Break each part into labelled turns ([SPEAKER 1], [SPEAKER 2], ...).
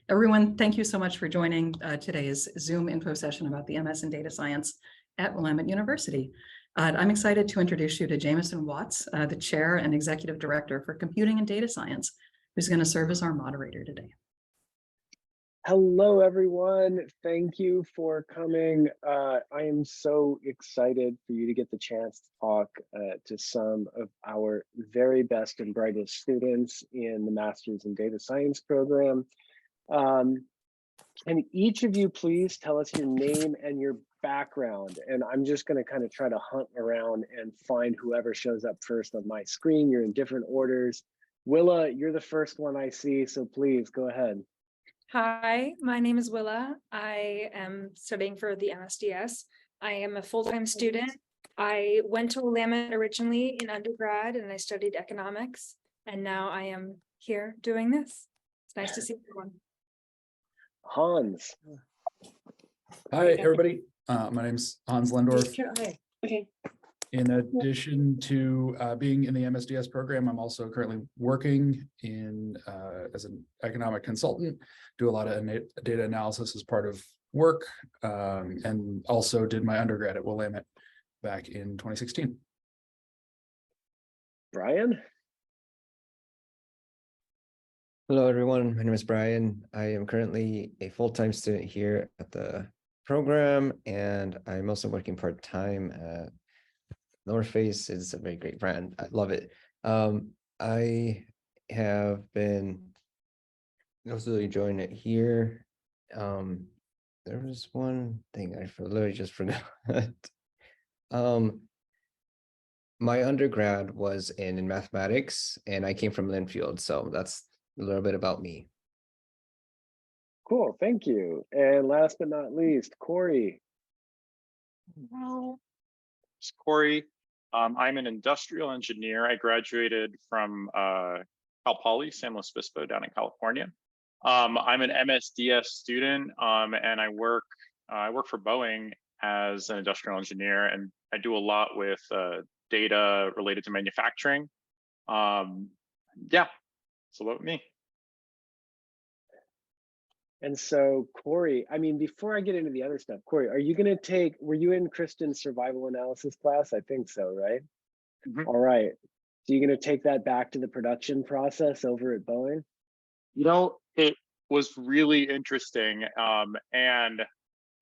[SPEAKER 1] Everyone, thank you so much for joining today's Zoom info session about the MS in Data Science at Willamette University. I'm excited to introduce you to Jameson Watts, the Chair and Executive Director for Computing and Data Science, who's going to serve as our moderator today.
[SPEAKER 2] Hello, everyone. Thank you for coming. I am so excited for you to get the chance to talk to some of our very best and brightest students in the Masters in Data Science program. Can each of you please tell us your name and your background? And I'm just going to kind of try to hunt around and find whoever shows up first on my screen. You're in different orders. Willa, you're the first one I see, so please go ahead.
[SPEAKER 3] Hi, my name is Willa. I am studying for the MSDS. I am a full-time student. I went to Willamette originally in undergrad and I studied economics. And now I am here doing this. It's nice to see everyone.
[SPEAKER 2] Hans.
[SPEAKER 4] Hi, everybody. My name's Hans Lendorf.
[SPEAKER 3] Okay.
[SPEAKER 4] In addition to being in the MSDS program, I'm also currently working in as an economic consultant, do a lot of data analysis as part of work, and also did my undergrad at Willamette back in 2016.
[SPEAKER 2] Brian.
[SPEAKER 5] Hello, everyone. My name is Brian. I am currently a full-time student here at the program, and I'm also working part-time at North Face. Is a very great brand. I love it. I have been also enjoying it here. There was one thing I literally just forgot. My undergrad was in mathematics, and I came from Linfield, so that's a little bit about me.
[SPEAKER 2] Cool, thank you. And last but not least, Corey.
[SPEAKER 6] Well, it's Corey. I'm an industrial engineer. I graduated from Cal Poly, San Luis Obispo down in California. I'm an MSDS student, and I work for Boeing as an industrial engineer, and I do a lot with data related to manufacturing. Yeah, so about me.
[SPEAKER 2] And so, Corey, I mean, before I get into the other stuff, Corey, are you going to were you in Kristen's survival analysis class? I think so, right? Mm-hmm. All right. So you're going to take that back to the production process over at Boeing?
[SPEAKER 6] You know, it was really interesting. And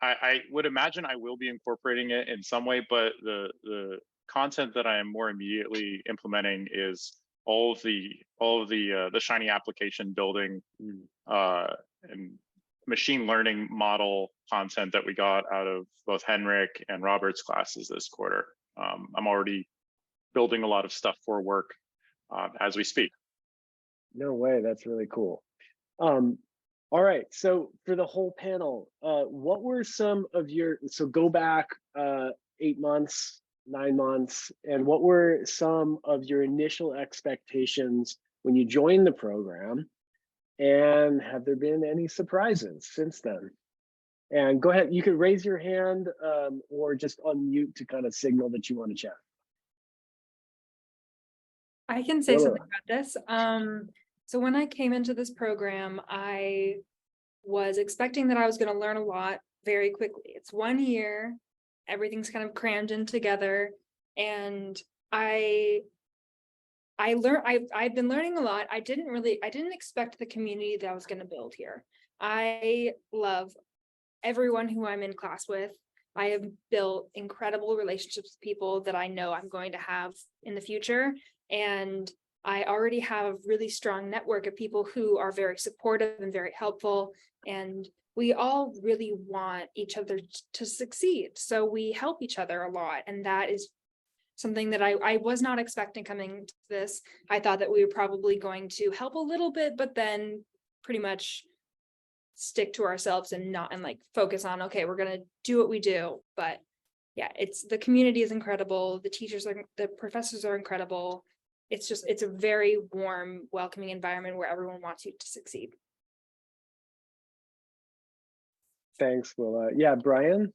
[SPEAKER 6] I would imagine I will be incorporating it in some way, but the content that I am more immediately implementing is all of the shiny application building and machine learning model content that we got out of both Henrik and Robert's classes this quarter. I'm already building a lot of stuff for work as we speak.
[SPEAKER 2] No way, that's really cool. All right, so for the whole panel, what were some of your, so go back 8 months, 9 months, and what were some of your initial expectations when you joined the program? And have there been any surprises since then? And go ahead, you can raise your hand or just unmute to kind of signal that you want to chat.
[SPEAKER 3] I can say something about this. So when I came into this program, I was expecting that I was going to learn a lot very quickly. It's 1 year, everything's kind of crammed in together, and I've been learning a lot. I didn't expect the community that I was going to build here. I love everyone who I'm in class with. I have built incredible relationships with people that I know I'm going to have in the future. And I already have a really strong network of people who are very supportive and very helpful. And we all really want each other to succeed. So we help each other a lot. And that is something that I was not expecting coming to this. I thought that we were probably going to help a little bit, but then pretty much stick to ourselves and like focus on, okay, we're going to do what we do. But yeah, the community is incredible. The professors are incredible. It's a very warm, welcoming environment where everyone wants you to succeed.
[SPEAKER 2] Thanks, Willa. Yeah, Brian?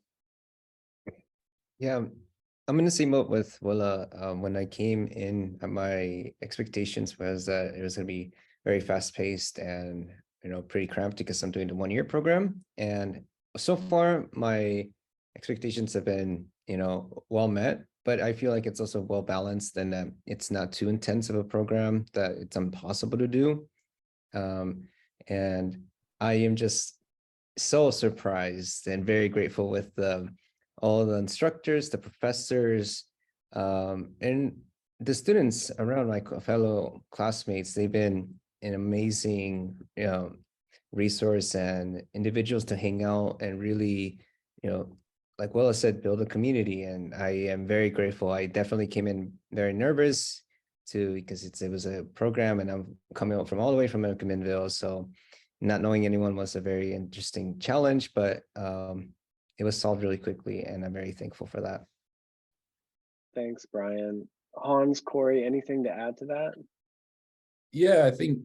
[SPEAKER 5] Yeah, I'm in the same boat with Willa. When I came in, my expectations was that it was going to be very fast-paced and pretty cramped because I'm doing the 1-year program. And so far, my expectations have been, well met, but I feel like it's also well balanced and that it's not too intense of a program that it's impossible to do. And I am just so surprised and very grateful with all the instructors, the professors, and the students around my fellow classmates. They've been an amazing, resource and individuals to hang out and really, like Willa said, build a community. And I am very grateful. I definitely came in very nervous too, because it was a program and I'm coming out from all the way from McMinnville. So not knowing anyone was a very interesting challenge, but it was solved really quickly. And I'm very thankful for that.
[SPEAKER 2] Thanks, Brian. Hans, Corey, anything to add to that?
[SPEAKER 4] Yeah, I think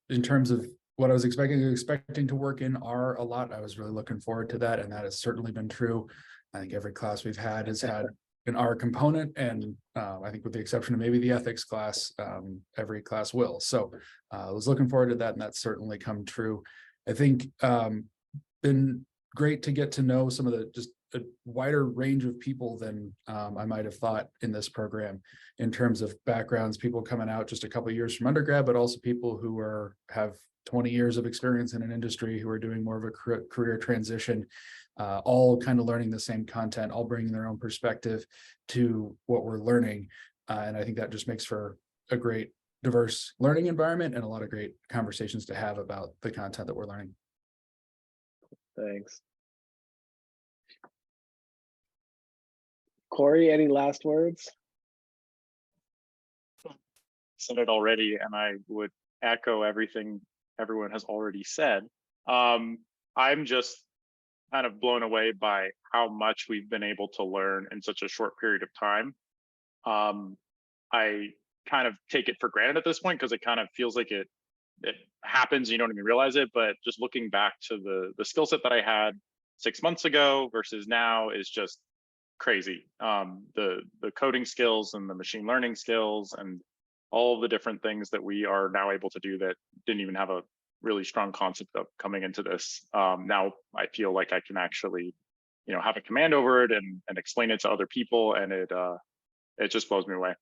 [SPEAKER 4] in terms of what I was expecting to work in R a lot, I was really looking forward to that, and that has certainly been true. I think every class we've had has had an R component, and I think with the exception of maybe the ethics class, every class will. So I was looking forward to that, and that's certainly come true. I think been great to get to know some of the just a wider range of people than I might have thought in this program in terms of backgrounds, people coming out just a couple of years from undergrad, but also people who have 20 years of experience in an industry who are doing more of a career transition, all kind of learning the same content, all bringing their own perspective to what we're learning. And I think that just makes for a great diverse learning environment and a lot of great conversations to have about the content that we're learning.
[SPEAKER 2] Thanks. Corey, any last words?
[SPEAKER 6] Said it already, and I would echo everything everyone has already said. I'm just kind of blown away by how much we've been able to learn in such a short period of time. I kind of take it for granted at this point because it kind of feels like it happens, you don't even realize it. But just looking back to the skill set that I had 6 months ago versus now is just crazy. The coding skills and the machine learning skills and all of the different things that we are now able to do that didn't even have a really strong concept of coming into this. Now I feel like I can actually, have a command over it and explain it to other people, and it just blows me away.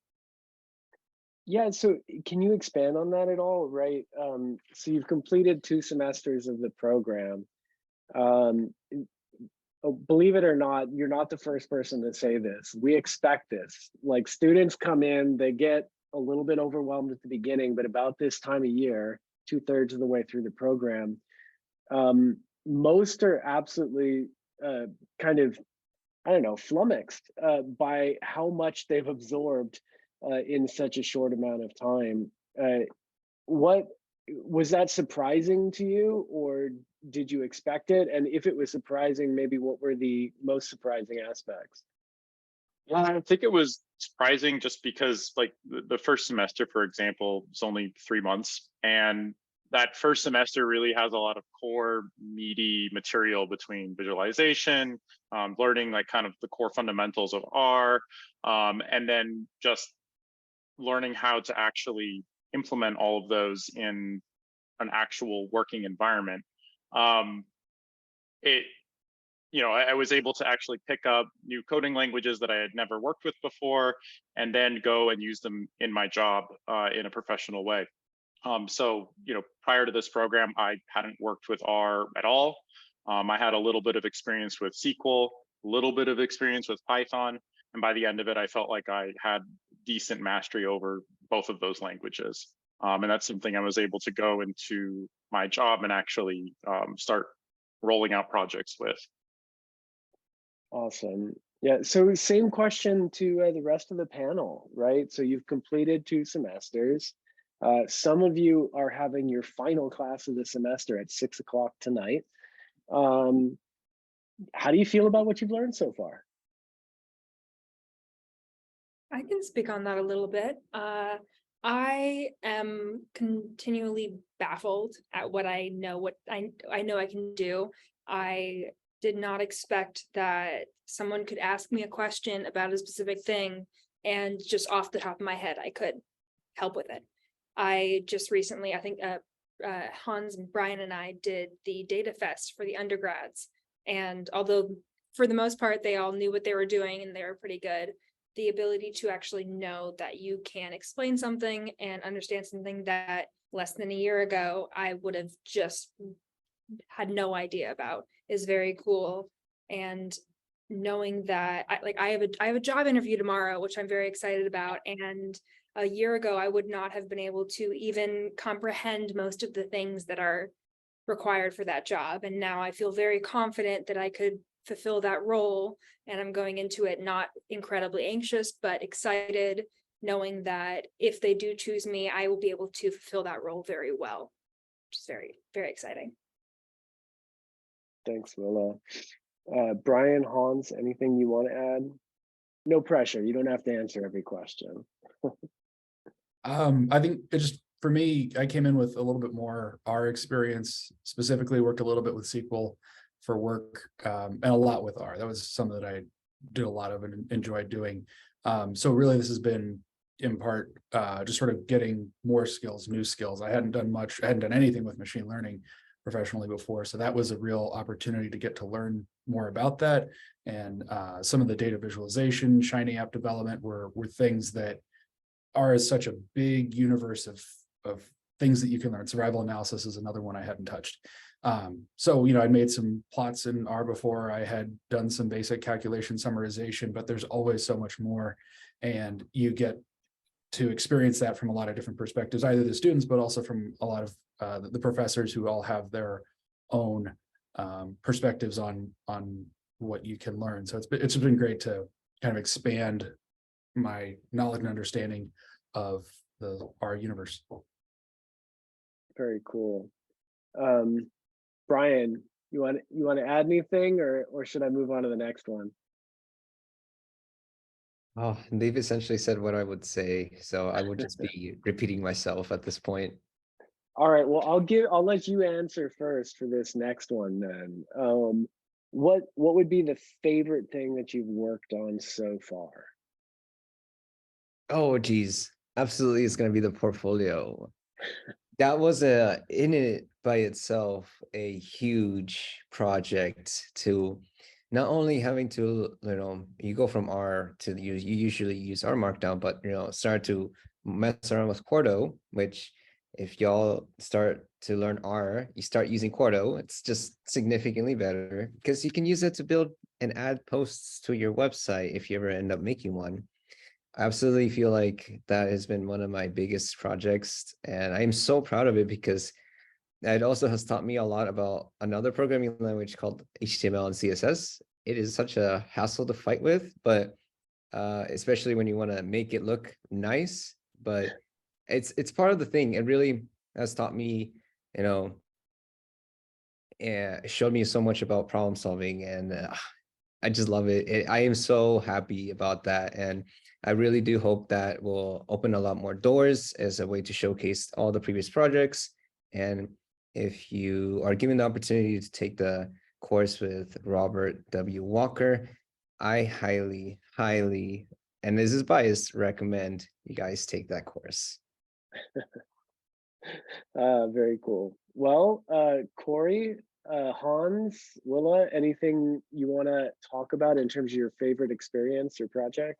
[SPEAKER 2] Yeah, so can you expand on that at all? Right. So you've completed 2 semesters of the program. Believe it or not, you're not the first person to say this. We expect this. Like, students come in, they get a little bit overwhelmed at the beginning, but about this time of year, 2/3 of the way through the program, most are absolutely kind of, I don't know, flummoxed by how much they've absorbed in such a short amount of time. What was that surprising to you, or did you expect it? And if it was surprising, maybe what were the most surprising aspects?
[SPEAKER 6] Yeah, I think it was surprising just because, like, the first semester, for example, is only 3 months, and that first semester really has a lot of core meaty material between visualization, learning like kind of the core fundamentals of R, and then just learning how to actually implement all of those in an actual working environment. I was able to actually pick up new coding languages that I had never worked with before, and then go and use them in my job in a professional way. So, prior to this program, I hadn't worked with R at all. I had a little bit of experience with SQL, a little bit of experience with Python, and by the end of it, I felt like I had decent mastery over both of those languages. And that's something I was able to go into my job and actually start rolling out projects with.
[SPEAKER 2] Awesome. Yeah, so same question to the rest of the panel, right? So you've completed 2 semesters. Some of you are having your final class of the semester at 6 o'clock tonight. How do you feel about what you've learned so far?
[SPEAKER 3] I can speak on that a little bit. I am continually baffled at what I know I can do. I did not expect that someone could ask me a question about a specific thing and just off the top of my head, I could help with it. I just recently, I think Hans, Brian, and I did the Data Fest for the undergrads. And although for the most part, they all knew what they were doing and they were pretty good, the ability to actually know that you can explain something and understand something that less than a year ago, I would have just had no idea about is very cool. And knowing that I have a job interview tomorrow, which I'm very excited about. And a year ago, I would not have been able to even comprehend most of the things that are required for that job. And now I feel very confident that I could fulfill that role. And I'm going into it not incredibly anxious, but excited, knowing that if they do choose me, I will be able to fulfill that role very well, which is very, very exciting.
[SPEAKER 2] Thanks, Willa. Brian, Hans, anything you want to add? No pressure. You don't have to answer every question.
[SPEAKER 4] I think it just, for me, I came in with a little bit more R experience, specifically worked a little bit with SQL for work, and a lot with R. That was something that I did a lot of and enjoyed doing. So really this has been in part just sort of getting more skills, new skills. I hadn't done anything with machine learning professionally before. So that was a real opportunity to get to learn more about that. And some of the data visualization, Shiny app development were things that R is such a big universe of things that you can learn. Survival analysis is another one I hadn't touched. So, you know, I made some plots in R before. I had done some basic calculation summarization, but there's always so much more. And you get to experience that from a lot of different perspectives, either the students, but also from a lot of the professors who all have their own perspectives on what you can learn. So it's been great to kind of expand my knowledge and understanding of our universe.
[SPEAKER 2] Very cool. Brian, you want to add anything, or should I move on to the next one?
[SPEAKER 5] Oh, they've essentially said what I would say, so I would just be repeating myself at this point.
[SPEAKER 2] All right, well, I'll let you answer first for this next one then. What would be the favorite thing that you've worked on so far?
[SPEAKER 5] Oh, geez, absolutely, it's going to be the portfolio. That was in it by itself a huge project to not only having to, you go from R to you usually use R Markdown, but start to mess around with Quarto, which if y'all start to learn R, you start using Quarto, it's just significantly better because you can use it to build and add posts to your website if you ever end up making one. I absolutely feel like that has been one of my biggest projects, and I'm so proud of it because it also has taught me a lot about another programming language called HTML and CSS. It is such a hassle to fight with, but especially when you want to make it look nice, but it's part of the thing. It really has taught me, it showed me so much about problem solving, and I just love it. I am so happy about that, and I really do hope that will open a lot more doors as a way to showcase all the previous projects. And if you are given the opportunity to take the course with Robert W. Walker, I highly, and this is biased, recommend you guys take that course.
[SPEAKER 2] Very cool. Well, Corey, Hans, Willa, anything you want to talk about in terms of your favorite experience or project?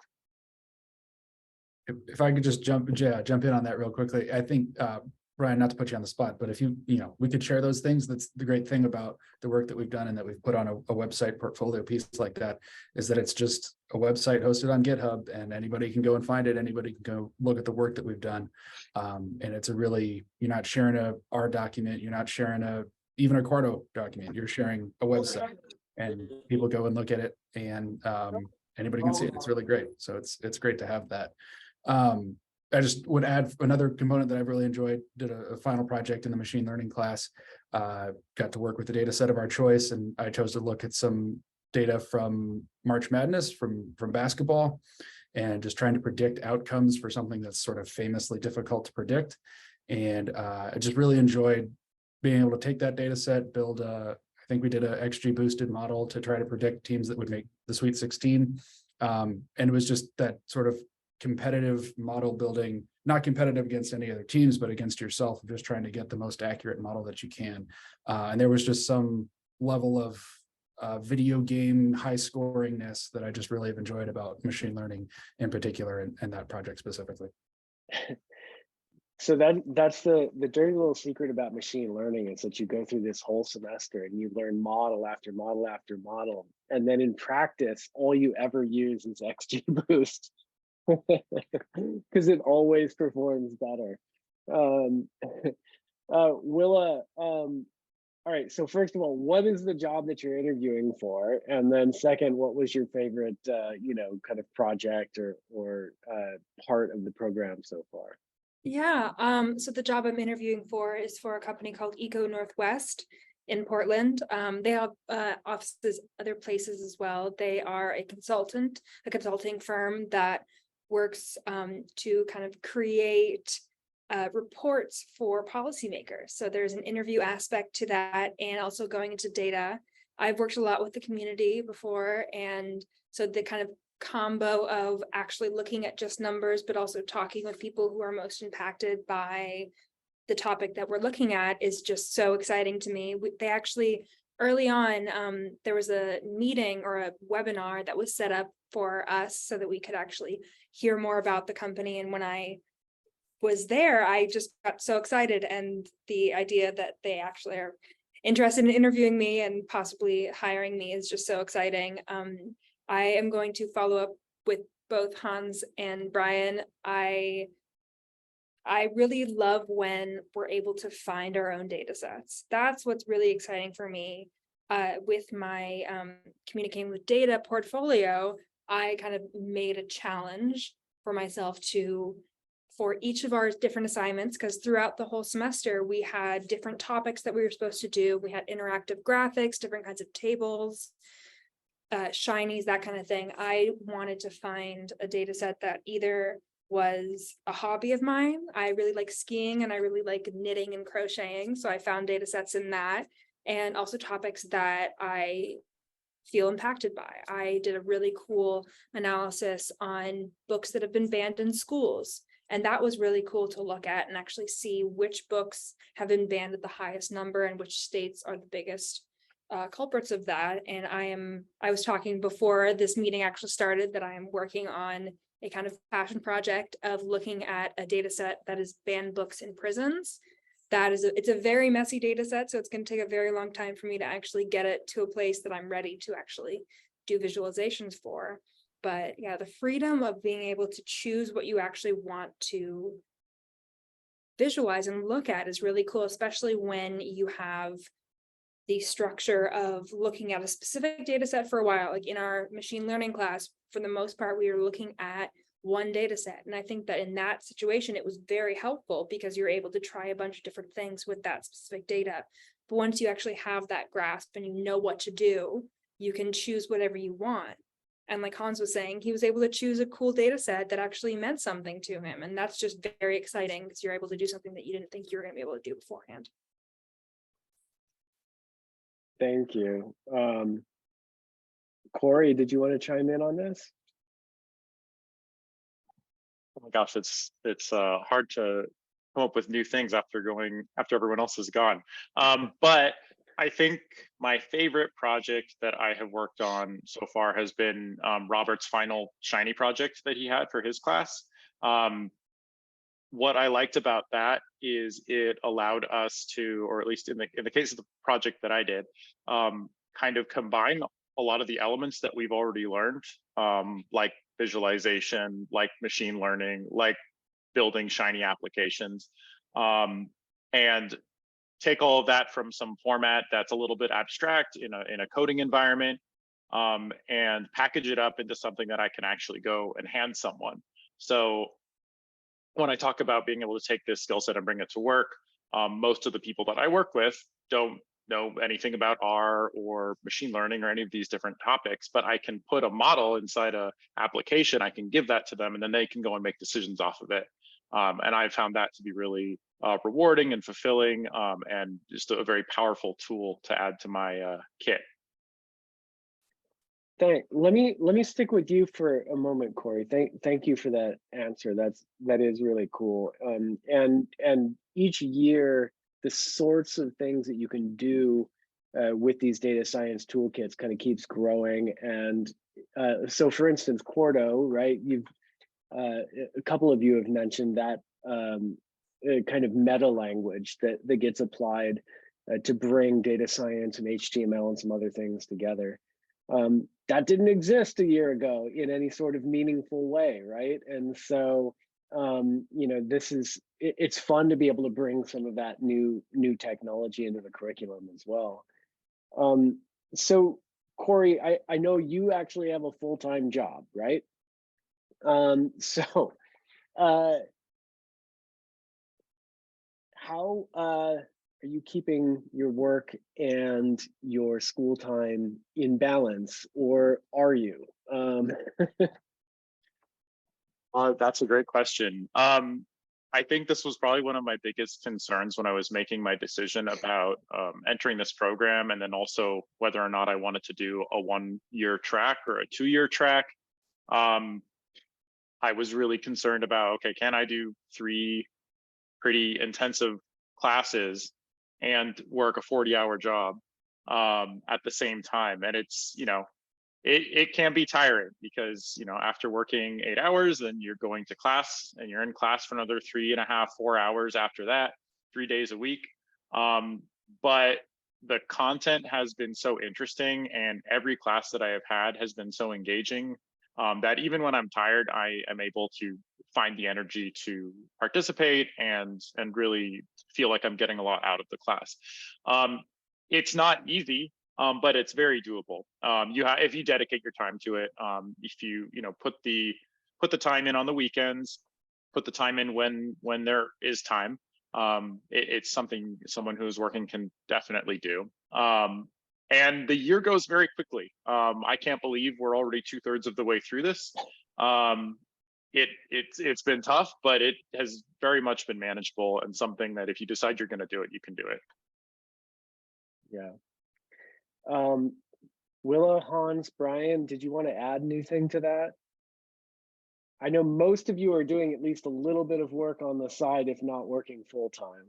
[SPEAKER 4] If I could just jump in on that real quickly, I think, Brian, not to put you on the spot, but if we could share those things. That's the great thing about the work that we've done and that we've put on a website portfolio piece like that, is that it's just a website hosted on GitHub and anybody can go and find it. Anybody can go look at the work that we've done. And it's you're not sharing a R document. You're not sharing even a Quarto document. You're sharing a website and people go and look at it, and anybody can see it. It's really great. So it's great to have that. I just would add another component that I've really enjoyed. Did a final project in the machine learning class, got to work with the data set of our choice, and I chose to look at some data from March Madness from basketball, and just trying to predict outcomes for something that's sort of famously difficult to predict. And I just really enjoyed being able to take that data set, build I think we did a XG boosted model to try to predict teams that would make the Sweet 16. And it was just that sort of competitive model building not competitive against any other teams, but against yourself, just trying to get the most accurate model that you can. And there was just some level of video game high scoringness that I just really have enjoyed about machine learning in particular, and that project specifically.
[SPEAKER 2] So that's the dirty little secret about machine learning, is that you go through this whole semester and you learn model after model after model. And then in practice, all you ever use is XGBoost because it always performs better. Willa, all right, so first of all, what is the job that you're interviewing for? And then second, what was your favorite, kind of project or part of the program so far?
[SPEAKER 3] Yeah, so the job I'm interviewing for is for a company called Eco Northwest in Portland. They have offices other places as well. They are a consulting firm that works to kind of create reports for policymakers. So there's an interview aspect to that, and also going into data. I've worked a lot with the community before, and so the kind of combo of actually looking at just numbers, but also talking with people who are most impacted by the topic that we're looking at is just so exciting to me. They actually, early on, there was a meeting or a webinar that was set up for us so that we could actually hear more about the company. And when I was there, I just got so excited, and the idea that they actually are interested in interviewing me and possibly hiring me is just so exciting. I am going to follow up with both Hans and Brian. I really love when we're able to find our own data sets. That's what's really exciting for me. With my communicating with data portfolio, I kind of made a challenge for myself for each of our different assignments, because throughout the whole semester, we had different topics that we were supposed to do. We had interactive graphics, different kinds of tables, shinies, that kind of thing. I wanted to find a data set that either was a hobby of mine. I really like skiing and I really like knitting and crocheting. So I found data sets in that, and also topics that I feel impacted by. I did a really cool analysis on books that have been banned in schools. And that was really cool to look at and actually see which books have been banned at the highest number and which states are the biggest culprits of that. And I was talking before this meeting actually started that I am working on a kind of passion project of looking at a data set that is banned books in prisons. It's a very messy data set, so it's going to take a very long time for me to actually get it to a place that I'm ready to actually do visualizations for. But yeah, the freedom of being able to choose what you actually want to visualize and look at is really cool, especially when you have the structure of looking at a specific data set for a while. Like in our machine learning class, for the most part, we were looking at one data set. And I think that in that situation, it was very helpful because you're able to try a bunch of different things with that specific data. But once you actually have that grasp and you know what to do, you can choose whatever you want. And like Hans was saying, he was able to choose a cool data set that actually meant something to him. And that's just very exciting because you're able to do something that you didn't think you were going to be able to do beforehand.
[SPEAKER 2] Thank you. Corey, did you want to chime in on this?
[SPEAKER 6] Oh my gosh, it's hard to come up with new things after everyone else is gone. But I think my favorite project that I have worked on so far has been Robert's final Shiny project that he had for his class. What I liked about that is it allowed us to, or at least in the case of the project that I did, kind of combine a lot of the elements that we've already learned, like visualization, like machine learning, like building Shiny applications, and take all of that from some format that's a little bit abstract in a coding environment, and package it up into something that I can actually go and hand someone. So when I talk about being able to take this skill set and bring it to work, most of the people that I work with don't know anything about R or machine learning or any of these different topics, but I can put a model inside a application, I can give that to them, and then they can go and make decisions off of it. And I found that to be really rewarding and fulfilling, and just a very powerful tool to add to my kit.
[SPEAKER 2] Let me stick with you for a moment, Corey. Thank you for that answer. That is really cool. And each year, the sorts of things that you can do with these data science toolkits kind of keeps growing. And so, for instance, Quarto, right? You've a couple of you have mentioned that kind of meta language that gets applied to bring data science and HTML and some other things together. That didn't exist a year ago in any sort of meaningful way, right? And so, you know, it's fun to be able to bring some of that new technology into the curriculum as well. So, Corey, I know you actually have a full-time job, right? So, how are you keeping your work and your school time in balance, or are you?
[SPEAKER 6] That's a great question. I think this was probably one of my biggest concerns when I was making my decision about entering this program, and then also whether or not I wanted to do a 1-year track or a 2-year track. I was really concerned about, okay, can I do 3 pretty intensive classes and work a 40-hour job at the same time? And it's, you know, it can be tiring because, you know, after working 8 hours, then you're going to class and you're in class for another 3.5, 4 hours after that, 3 days a week. But the content has been so interesting, and every class that I have had has been so engaging that even when I'm tired, I am able to find the energy to participate and really feel like I'm getting a lot out of the class. It's not easy, but it's very doable. If you dedicate your time to it, if you put the time in on the weekends, put the time in when there is time. It's something someone who's working can definitely do. And the year goes very quickly. I can't believe we're already 2/3 of the way through this. It's been tough, but it has very much been manageable, and something that if you decide you're going to do it, you can do it.
[SPEAKER 2] Yeah. Willa, Hans, Brian, did you want to add anything to that? I know most of you are doing at least a little bit of work on the side, if not working full time.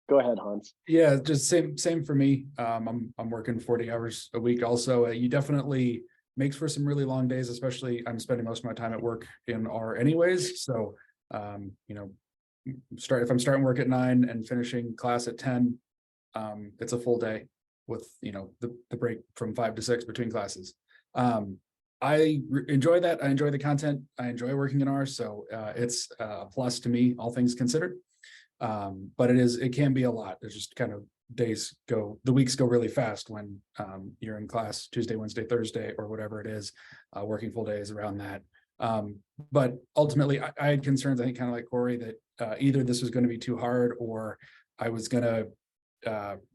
[SPEAKER 2] Go ahead, Hans.
[SPEAKER 4] Yeah, just same for me. I'm working 40 hours a week also. You definitely makes for some really long days, especially I'm spending most of my time at work in R anyways. So you know, if I'm starting work at 9 and finishing class at 10, it's a full day with, you know, the break from 5 to 6 between classes. I enjoy that. I enjoy the content. I enjoy working in R, so it's a plus to me, all things considered. But it can be a lot. There's just kind of the weeks go really fast when you're in class Tuesday, Wednesday, Thursday, or whatever it is, working full days around that. But ultimately I had concerns, I think kind of like Corey, that either this was going to be too hard or I was going to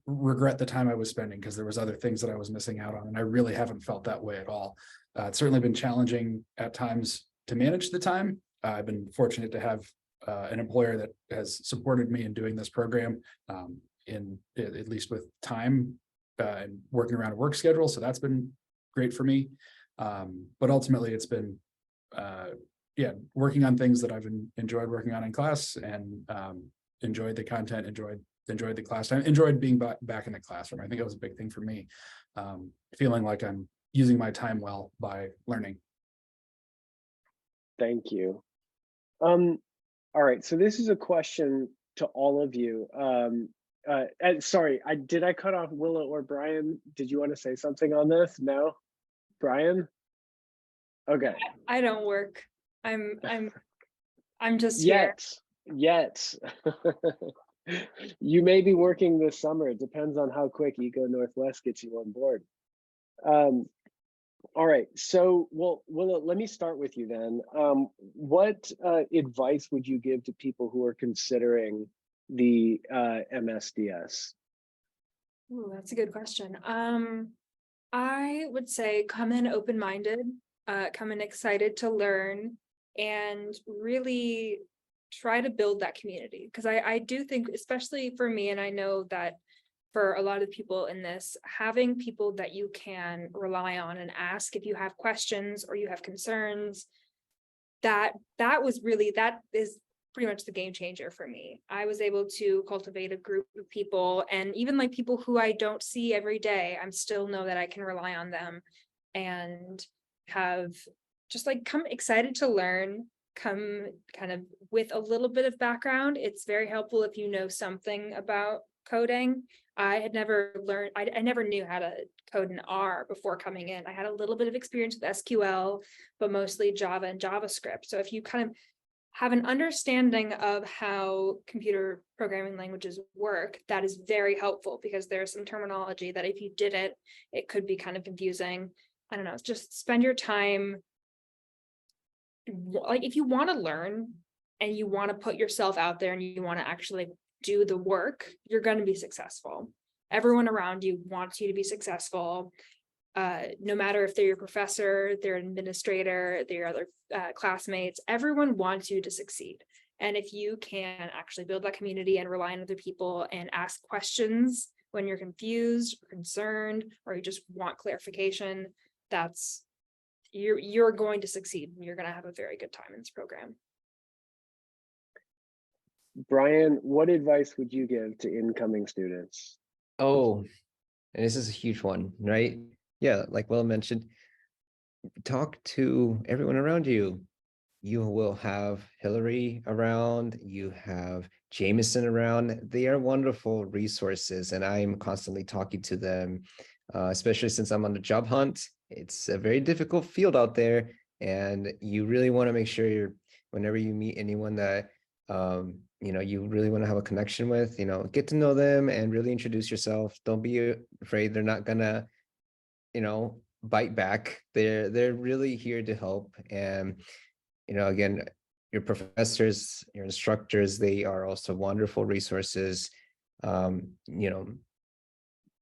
[SPEAKER 4] regret the time I was spending because there was other things that I was missing out on. And I really haven't felt that way at all. It's certainly been challenging at times to manage the time. I've been fortunate to have an employer that has supported me in doing this program, at least with time and working around a work schedule. So that's been great for me. But ultimately it's been, working on things that I've enjoyed working on in class, and enjoyed the content, enjoyed the class time, enjoyed being back in the classroom. I think that was a big thing for me, feeling like I'm using my time well by learning.
[SPEAKER 2] Thank you. All right, so this is a question to all of you. And sorry, did I cut off Willa or Brian? Did you want to say something on this? No, Brian? Okay.
[SPEAKER 3] I don't work. I'm just
[SPEAKER 2] Yet. You may be working this summer. It depends on how quick Eco Northwest gets you on board. All right, so Willa, let me start with you then. What advice would you give to people who are considering the MSDS?
[SPEAKER 3] Ooh, that's a good question. I would say come in open-minded, come in excited to learn, and really try to build that community. Because I do think, especially for me, and I know that for a lot of people in this, having people that you can rely on and ask if you have questions or you have concerns, that is pretty much the game changer for me. I was able to cultivate a group of people, and even like people who I don't see every day, I'm still know that I can rely on them and have just like come excited to learn, come kind of with a little bit of background. It's very helpful if you know something about coding. I had never learned, I never knew how to code in R before coming in. I had a little bit of experience with SQL, but mostly Java and JavaScript. So if you kind of have an understanding of how computer programming languages work, that is very helpful, because there's some terminology that if you didn't, it could be kind of confusing. I don't know, just spend your time. Like if you want to learn and you want to put yourself out there and you want to actually do the work, you're going to be successful. Everyone around you wants you to be successful. No matter if they're your professor, their administrator, their other classmates, everyone wants you to succeed. And if you can actually build that community and rely on other people and ask questions when you're confused or concerned, or you just want clarification, that's you're going to succeed. You're going to have a very good time in this program.
[SPEAKER 2] Brian, what advice would you give to incoming students?
[SPEAKER 5] Oh, and this is a huge one, right? Yeah, like Will mentioned, talk to everyone around you. You will have Hillary around, you have Jameson around. They are wonderful resources, and I'm constantly talking to them, especially since I'm on the job hunt. It's a very difficult field out there, and you really want to make sure whenever you meet anyone that you really want to have a connection with, get to know them and really introduce yourself. Don't be afraid. They're not gonna, bite back. They're really here to help. And, again, your professors, your instructors, they are also wonderful resources.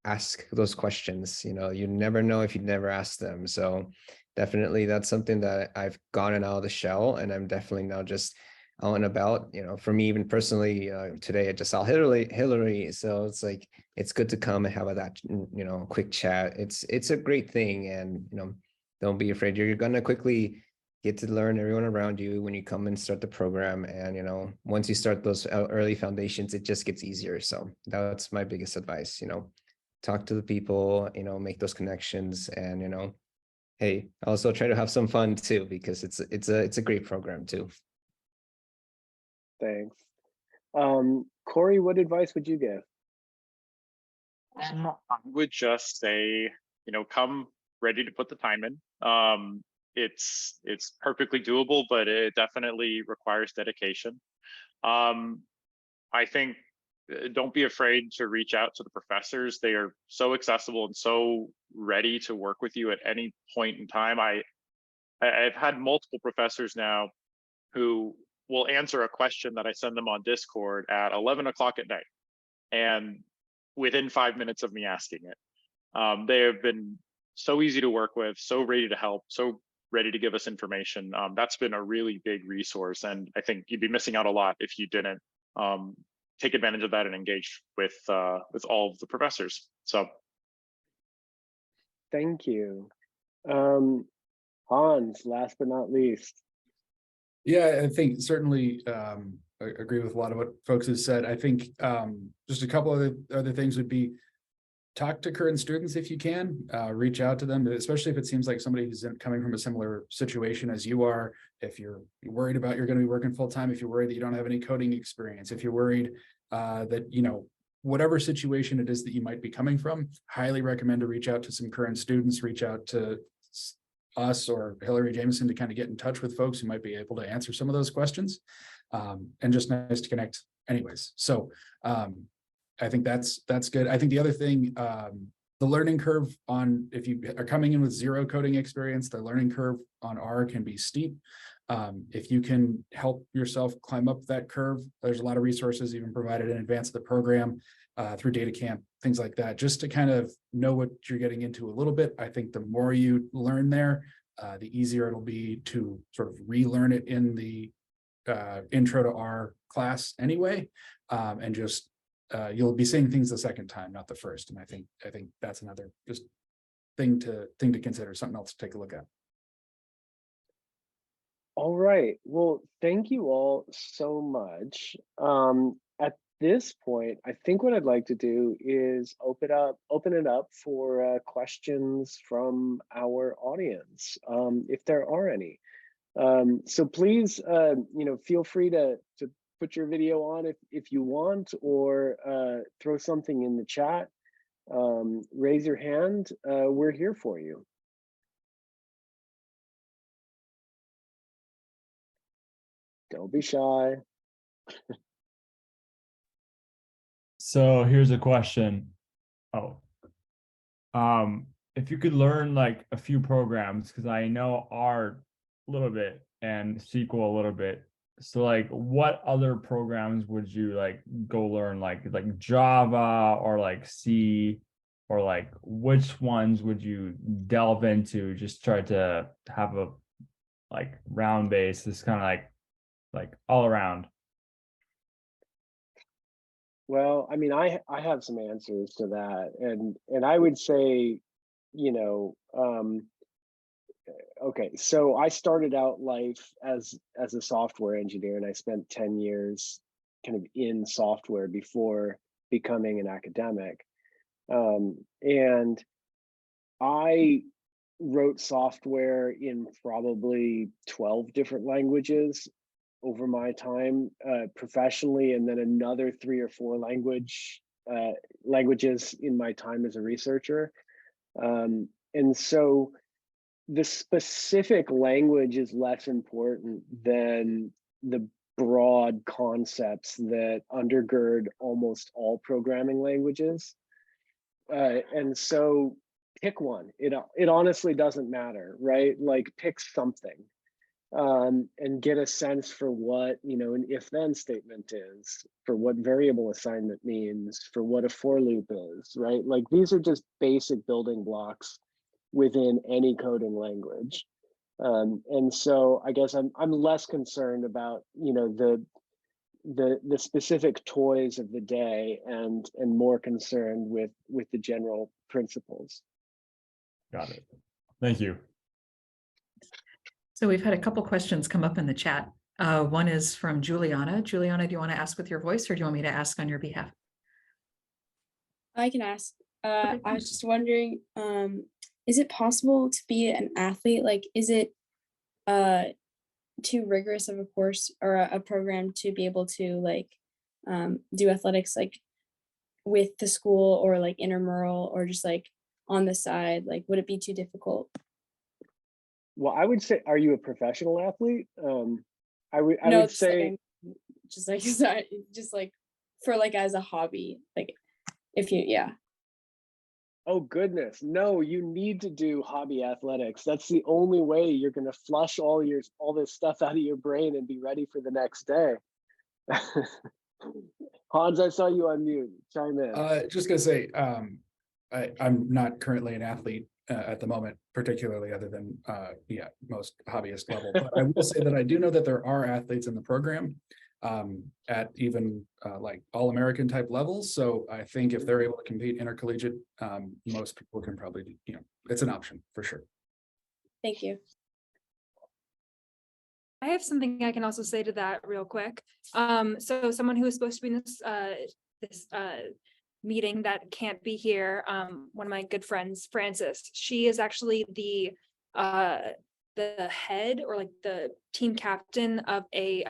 [SPEAKER 5] Ask those questions. You never know if you never ask them. So definitely that's something that I've gotten out of the shell, and I'm definitely now just out and about. For me, even personally, today I just saw Hillary. So it's like, it's good to come and have that, quick chat. It's a great thing. And, don't be afraid. You're going to quickly get to learn everyone around you when you come and start the program. And, once you start those early foundations, it just gets easier. So that's my biggest advice, talk to the people, make those connections, and, hey, also try to have some fun too, because it's a great program too.
[SPEAKER 2] Thanks. Corey, what advice would you give?
[SPEAKER 6] I would just say, come ready to put the time in. It's perfectly doable, but it definitely requires dedication. I think don't be afraid to reach out to the professors. They are so accessible and so ready to work with you at any point in time. I've had multiple professors now who will answer a question that I send them on Discord at 11 o'clock at night, and within 5 minutes of me asking it. They have been so easy to work with, so ready to help, so ready to give us information. That's been a really big resource, and I think you'd be missing out a lot if you didn't take advantage of that and engage with all of the professors. So
[SPEAKER 2] Thank you. Hans, last but not least.
[SPEAKER 4] Yeah, I think certainly I agree with a lot of what folks have said. I think just a couple of other things would be talk to current students if you can, reach out to them, especially if it seems like somebody who's coming from a similar situation as you are. If you're worried about you're going to be working full time, if you're worried that you don't have any coding experience, if you're worried that, whatever situation it is that you might be coming from, highly recommend to reach out to some current students, reach out to us or Hillary Jameson to kind of get in touch with folks who might be able to answer some of those questions, and just nice to connect anyways. So I think that's good. I think the other thing, the learning curve on, if you are coming in with zero coding experience, the learning curve on R can be steep. If you can help yourself climb up that curve, there's a lot of resources even provided in advance of the program, through data camp, things like that, just to kind of know what you're getting into a little bit. I think the more you learn there, the easier it'll be to sort of relearn it in the intro to R class anyway, and just you'll be seeing things the second time, not the first. And I think that's another just thing to consider, something else to take a look at.
[SPEAKER 2] All right. Well, thank you all so much. At this point, I think what I'd like to do is open it up for questions from our audience, if there are any. So please, feel free to put your video on if you want, or throw something in the chat. Raise your hand. We're here for you. Don't be shy.
[SPEAKER 7] So here's a question. If you could learn like a few programs, because I know R a little bit and SQL a little bit. So like what other programs would you like go learn, like Java or like C, or like which ones would you delve into, just try to have a like round base, this kind of like all around?
[SPEAKER 2] Well, I mean, I have some answers to that, and I would say, okay, so I started out life as a software engineer, and I spent 10 years kind of in software before becoming an academic. And I wrote software in probably 12 different languages over my time professionally, and then another 3 or 4 languages in my time as a researcher. And so the specific language is less important than the broad concepts that undergird almost all programming languages. And so pick one. It honestly doesn't matter, right? Like pick something. And get a sense for what, an if-then statement is, for what variable assignment means, for what a for loop is, right? Like these are just basic building blocks within any coding language. And so I guess I'm less concerned about, the specific toys of the day, and more concerned with the general principles.
[SPEAKER 7] Got it. Thank you.
[SPEAKER 1] So we've had a couple questions come up in the chat. One is from Juliana. Juliana, do you want to ask with your voice, or do you want me to ask on your behalf?
[SPEAKER 8] I can ask.
[SPEAKER 1] Okay.
[SPEAKER 8] I was just wondering, is it possible to be an athlete? Like, is it too rigorous of a course or a program to be able to like do athletics like with the school, or like intramural, or just like on the side? Like, would it be too difficult?
[SPEAKER 2] Well, I would say, are you a professional athlete? I would
[SPEAKER 8] Just
[SPEAKER 2] say,
[SPEAKER 8] like, just like for like as a hobby, like if you, yeah.
[SPEAKER 2] oh goodness, no, you need to do hobby athletics. That's the only way you're going to flush all this stuff out of your brain and be ready for the next day. Hans, I saw you on mute. Chime in.
[SPEAKER 4] Just gonna say, I'm not currently an athlete at the moment, particularly, other than most hobbyist level. But I will say that I do know that there are athletes in the program at even like All-American type levels. So I think if they're able to compete intercollegiate, most people can probably, it's an option for sure.
[SPEAKER 8] Thank you.
[SPEAKER 3] I have something I can also say to that real quick. So someone who is supposed to be in this meeting that can't be here, one of my good friends, Frances, she is actually the head, or like the team captain of a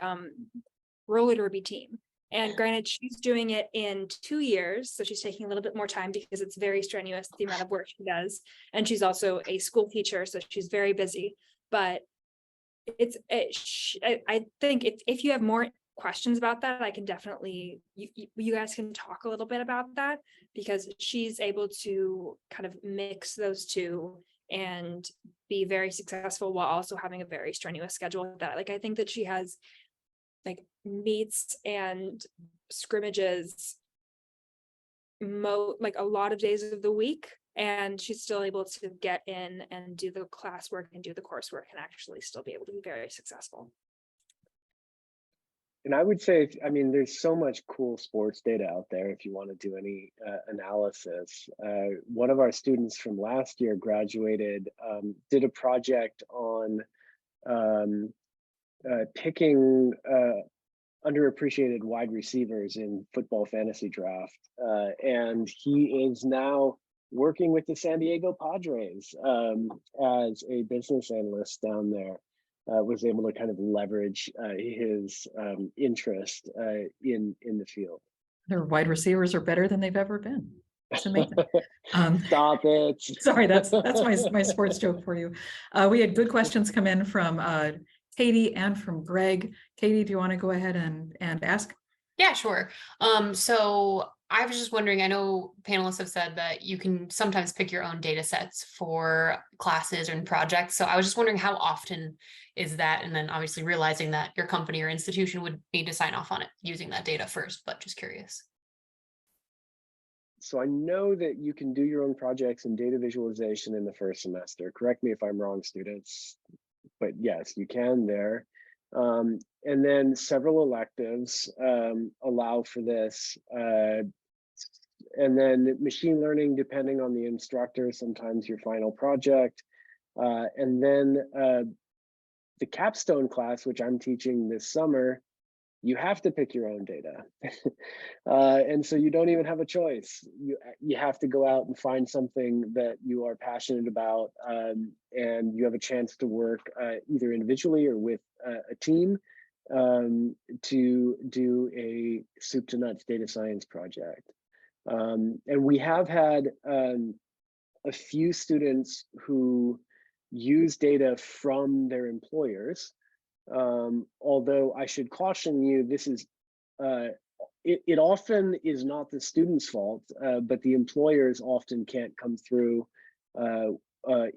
[SPEAKER 3] roller derby team. And granted, she's doing it in 2 years, so she's taking a little bit more time because it's very strenuous, the amount of work she does. And she's also a school teacher, so she's very busy. But I think if you have more questions about that, I can definitely, you guys can talk a little bit about that, because she's able to kind of mix those two and be very successful while also having a very strenuous schedule with that. Like, I think that she has like meets and scrimmages like a lot of days of the week, and she's still able to get in and do the classwork and do the coursework and actually still be able to be very successful.
[SPEAKER 2] And I would say, I mean, there's so much cool sports data out there if you want to do any analysis. One of our students from last year graduated, did a project on picking underappreciated wide receivers in football fantasy draft. And he is now working with the San Diego Padres as a business analyst down there. Was able to kind of leverage his interest in the field.
[SPEAKER 1] Their wide receivers are better than they've ever been. It's amazing.
[SPEAKER 2] Stop it.
[SPEAKER 1] Sorry, that's my sports joke for you. We had good questions come in from Katie and from Greg. Katie, do you want to go ahead and ask?
[SPEAKER 9] Yeah, sure. So I was just wondering, I know panelists have said that you can sometimes pick your own data sets for classes and projects. So I was just wondering, how often is that? And then obviously realizing that your company or institution would need to sign off on it using that data first, but just curious.
[SPEAKER 2] So I know that you can do your own projects and data visualization in the first semester. Correct me if I'm wrong, students, but yes, you can there. And then several electives allow for this. And then machine learning, depending on the instructor, sometimes your final project. And then the capstone class, which I'm teaching this summer, you have to pick your own data. And so you don't even have a choice. You have to go out and find something that you are passionate about, and you have a chance to work either individually or with a team to do a soup to nuts data science project. And we have had a few students who use data from their employers. Although I should caution you, this is it often is not the student's fault, but the employers often can't come through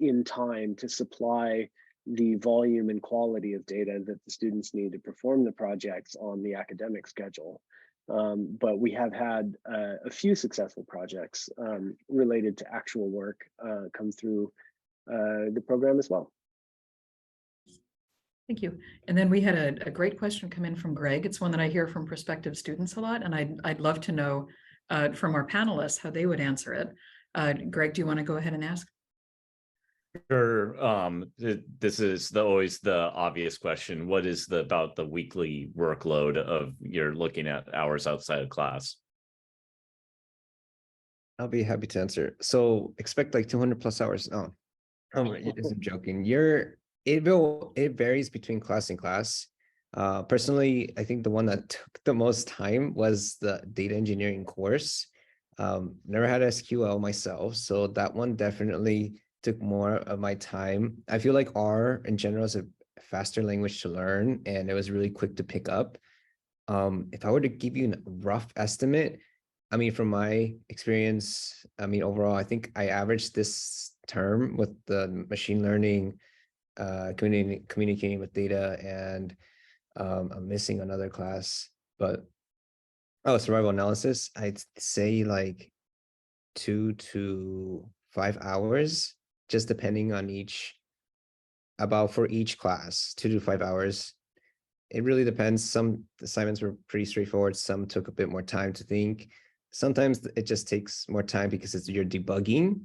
[SPEAKER 2] in time to supply the volume and quality of data that the students need to perform the projects on the academic schedule. But we have had a few successful projects related to actual work come through the program as well.
[SPEAKER 1] Thank you. And then we had a great question come in from Greg. It's one that I hear from prospective students a lot, and I'd love to know from our panelists how they would answer it. Greg, do you want to go ahead and ask?
[SPEAKER 10] Sure. This is always the obvious question. What is about the weekly workload of you're looking at hours outside of class?
[SPEAKER 5] I'll be happy to answer. So expect like 200 plus hours. Oh, I'm joking. It varies between class and class. Personally, I think the one that took the most time was the data engineering course. Never had SQL myself, so that one definitely took more of my time. I feel like R in general is a faster language to learn, and it was really quick to pick up. If I were to give you a rough estimate, I mean, from my experience, I mean, overall, I think I averaged this term with the machine learning, communicating with data, and I'm missing another class, but survival analysis, I'd say like 2 to 5 hours, just depending on for each class, 2 to 5 hours. It really depends. Some assignments were pretty straightforward. Some took a bit more time to think. Sometimes it just takes more time because you're debugging,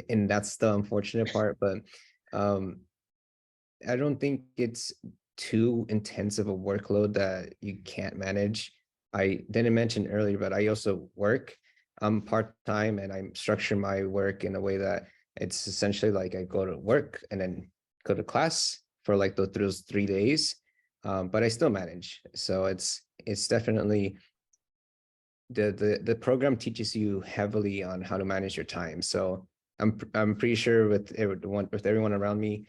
[SPEAKER 5] and that's the unfortunate part, but I don't think it's too intense of a workload that you can't manage. I didn't mention earlier, but I also work. I'm part-time, and I structure my work in a way that it's essentially like I go to work and then go to class for like those 3 days, but I still manage. So it's definitely the program teaches you heavily on how to manage your time. So I'm pretty sure with everyone around me,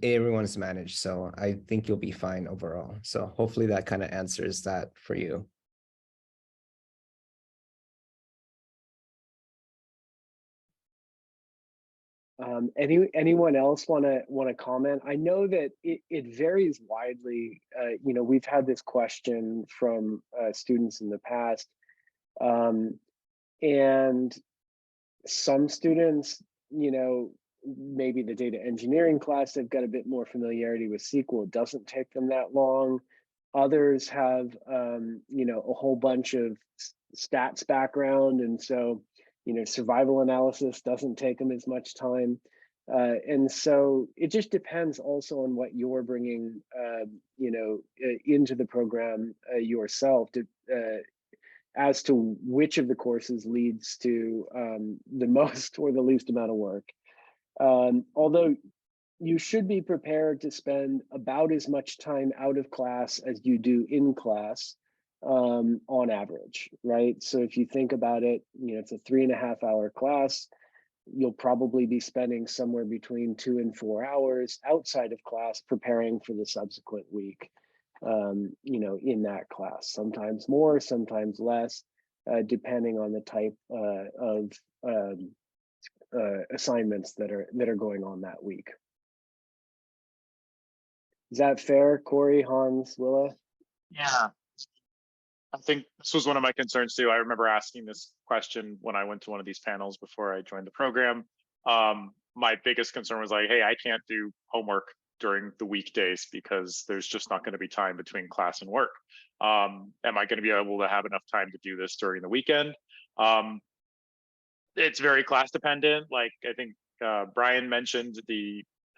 [SPEAKER 5] everyone's managed. So I think you'll be fine overall. So hopefully that kind of answers that for you.
[SPEAKER 2] Anyone else want to comment? I know that it varies widely. You know, we've had this question from students in the past, and some students, you know, maybe the data engineering class, they've got a bit more familiarity with SQL. It doesn't take them that long. Others have, you know, a whole bunch of stats background. And so, you know, survival analysis doesn't take them as much time. And so it just depends also on what you're bringing, you know, into the program yourself to, as to which of the courses leads to the most or the least amount of work. Although you should be prepared to spend about as much time out of class as you do in class on average, right? So if you think about it, you know, it's a 3.5 hour class. You'll probably be spending somewhere between 2 and 4 hours outside of class preparing for the subsequent week, you know, in that class, sometimes more, sometimes less, depending on the type of assignments that are going on that week. Is that fair, Corey, Hans, Willa?
[SPEAKER 6] Yeah. I think this was one of my concerns too. I remember asking this question when I went to one of these panels before I joined the program. My biggest concern was like, hey, I can't do homework during the weekdays because there's just not going to be time between class and work. Am I going to be able to have enough time to do this during the weekend? It's very class dependent. Like I think Brian mentioned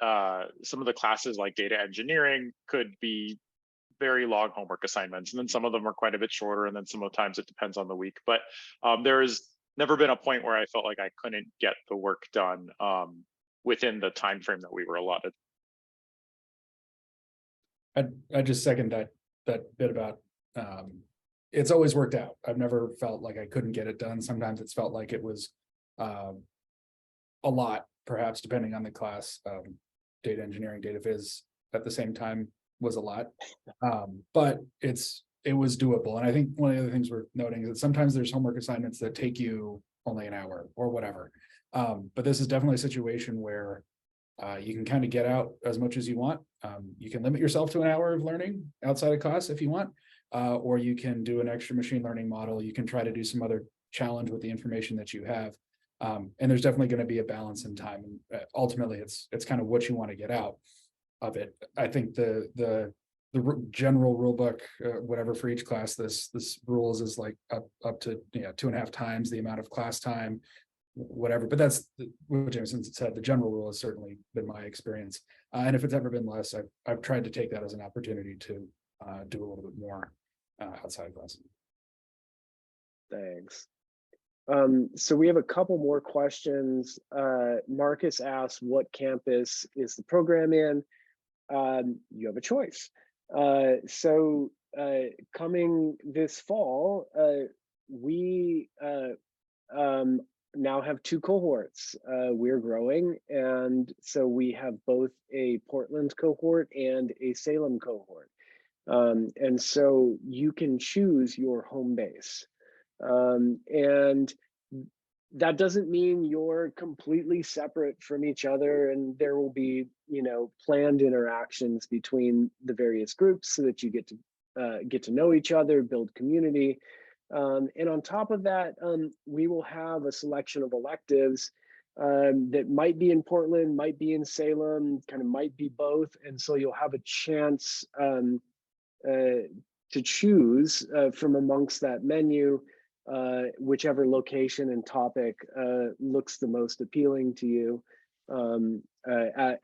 [SPEAKER 6] some of the classes like data engineering could be very long homework assignments, and then some of them are quite a bit shorter, and then sometimes it depends on the week. But there has never been a point where I felt like I couldn't get the work done within the time frame that we were allotted.
[SPEAKER 4] I just second that bit about it's always worked out. I've never felt like I couldn't get it done. Sometimes it's felt like it was a lot, perhaps depending on the class. Data engineering, data viz at the same time was a lot, but it was doable. And I think one of the other things we're noting is that sometimes there's homework assignments that take you only an hour or whatever. But this is definitely a situation where you can kind of get out as much as you want. You can limit yourself to an hour of learning outside of class if you want, or you can do an extra machine learning model. You can try to do some other challenge with the information that you have. And there's definitely going to be a balance in time. And ultimately, it's kind of what you want to get out of it. I think the general rule book, whatever for each class, this rules is like up to 2.5 times the amount of class time, whatever. But that's what Jameson said. The general rule has certainly been my experience, and if it's ever been less, I've tried to take that as an opportunity to do a little bit more outside of class.
[SPEAKER 2] Thanks. So we have a couple more questions. Marcus asked, what campus is the program in? You have a choice. So coming this fall, we now have 2 cohorts. We're growing, and so we have both a Portland cohort and a Salem cohort. And so you can choose your home base. And that doesn't mean you're completely separate from each other, and there will be, you know, planned interactions between the various groups so that you get to know each other, build community. And on top of that, we will have a selection of electives that might be in Portland, might be in Salem, kind of might be both. And so you'll have a chance to choose from amongst that menu, whichever location and topic looks the most appealing to you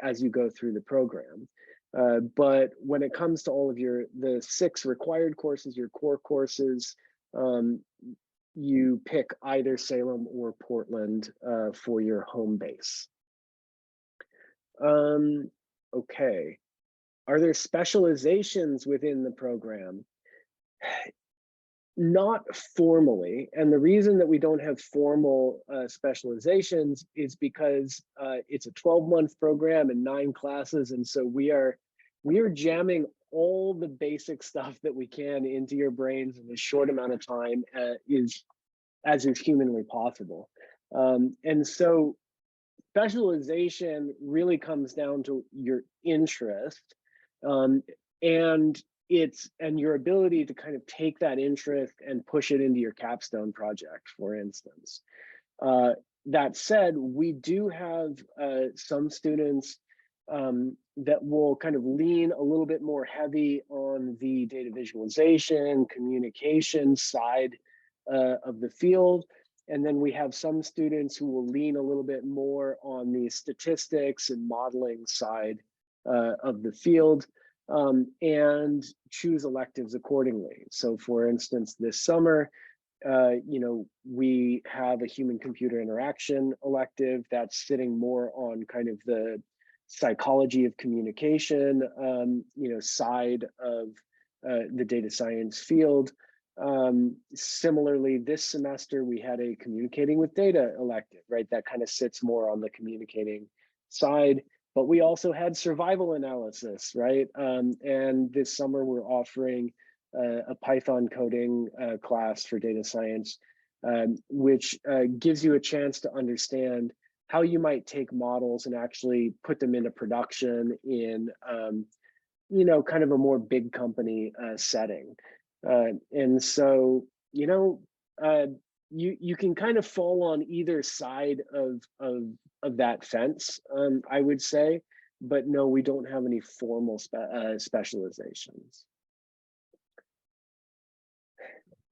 [SPEAKER 2] as you go through the program. But when it comes to all of the 6 required courses, your core courses, you pick either Salem or Portland for your home base. Okay. Are there specializations within the program? Not formally, and the reason that we don't have formal specializations is because it's a 12-month program and 9 classes, and so we are jamming all the basic stuff that we can into your brains in a short amount of time, as is humanly possible. And so specialization really comes down to your interest, and your ability to kind of take that interest and push it into your capstone project, for instance. That said, we do have some students that will kind of lean a little bit more heavy on the data visualization, communication side of the field. And then we have some students who will lean a little bit more on the statistics and modeling side of the field, and choose electives accordingly. So for instance, this summer, we have a human computer interaction elective that's sitting more on kind of the psychology of communication, side of the data science field. Similarly, this semester, we had a communicating with data elective, right? That kind of sits more on the communicating side, but we also had survival analysis, right? And this summer we're offering a Python coding class for data science, which gives you a chance to understand how you might take models and actually put them into production in, kind of a more big company setting. And so, you can kind of fall on either side of that fence, I would say, but no, we don't have any formal specializations.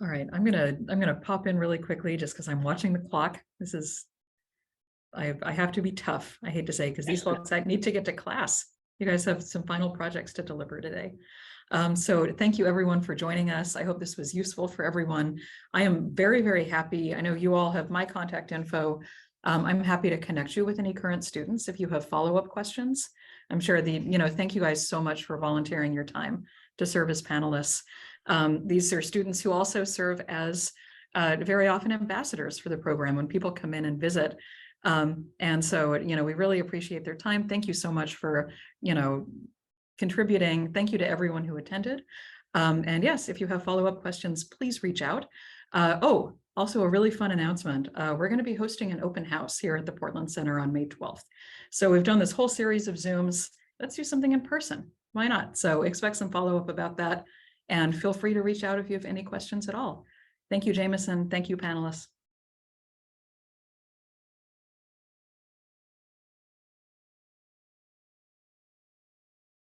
[SPEAKER 1] All right, I'm gonna pop in really quickly just because I'm watching the clock. This is, I have to be tough, I hate to say, because these folks I need to get to class. You guys have some final projects to deliver today. So thank you everyone for joining us. I hope this was useful for everyone. I am very, very happy. I know you all have my contact info. I'm happy to connect you with any current students if you have follow-up questions. I'm sure thank you guys so much for volunteering your time to serve as panelists. These are students who also serve as very often ambassadors for the program when people come in and visit. And so, we really appreciate their time. Thank you so much for, contributing. Thank you to everyone who attended. And yes, if you have follow-up questions, please reach out. Also a really fun announcement. We're going to be hosting an open house here at the Portland Center on May 12th. So we've done this whole series of Zooms. Let's do something in person. Why not? So expect some follow-up about that. And feel free to reach out if you have any questions at all. Thank you, Jameson. Thank you, panelists.